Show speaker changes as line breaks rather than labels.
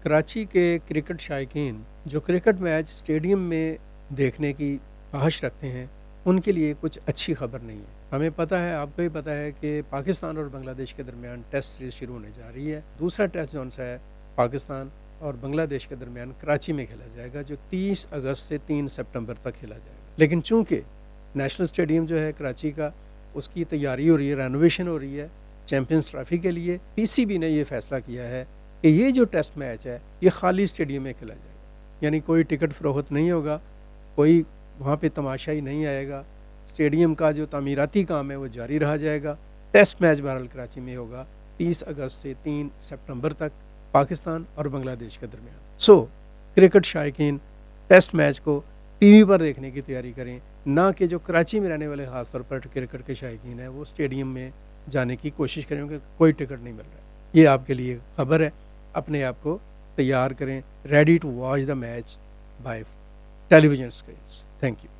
کراچی کے کرکٹ شائقین جو کرکٹ میچ اسٹیڈیم میں دیکھنے کی خواہش رکھتے ہیں ان کے لیے کچھ اچھی خبر نہیں ہے۔ ہمیں پتہ ہے، آپ کو بھی پتہ ہے کہ پاکستان اور بنگلہ دیش کے درمیان ٹیسٹ سیریز شروع ہونے جا رہی ہے۔ دوسرا ٹیسٹ جون سا ہے پاکستان اور بنگلہ دیش کے درمیان کراچی میں کھیلا جائے گا، جو 30 اگست سے 3 سپٹمبر تک کھیلا جائے گا۔ لیکن چونکہ نیشنل اسٹیڈیم جو ہے کراچی کا، اس کی تیاری ہو رہی ہے، رینوویشن ہو رہی ہے چیمپئنز ٹرافی کے لیے، پی سی بی نے یہ فیصلہ کیا ہے کہ یہ جو ٹیسٹ میچ ہے یہ خالی اسٹیڈیم میں کھیلا جائے گا، یعنی کوئی ٹکٹ فروخت نہیں ہوگا، کوئی وہاں پہ تماشائی نہیں آئے گا، اسٹیڈیم کا جو تعمیراتی کام ہے وہ جاری رہا جائے گا۔ ٹیسٹ میچ بہرحال کراچی میں ہوگا 30 اگست سے 3 سپٹمبر تک پاکستان اور بنگلہ دیش کے درمیان۔ کرکٹ شائقین ٹیسٹ میچ کو ٹی وی پر دیکھنے کی تیاری کریں، نہ کہ جو کراچی میں رہنے والے خاص طور پر کرکٹ کے شائقین ہیں وہ اسٹیڈیم میں جانے کی کوشش کریں کہ کوئی ٹکٹ نہیں مل رہا ہے۔ یہ آپ کے لیے خبر ہے، اپنے آپ کو تیار کریں، ready to watch the match by television screens. Thank you.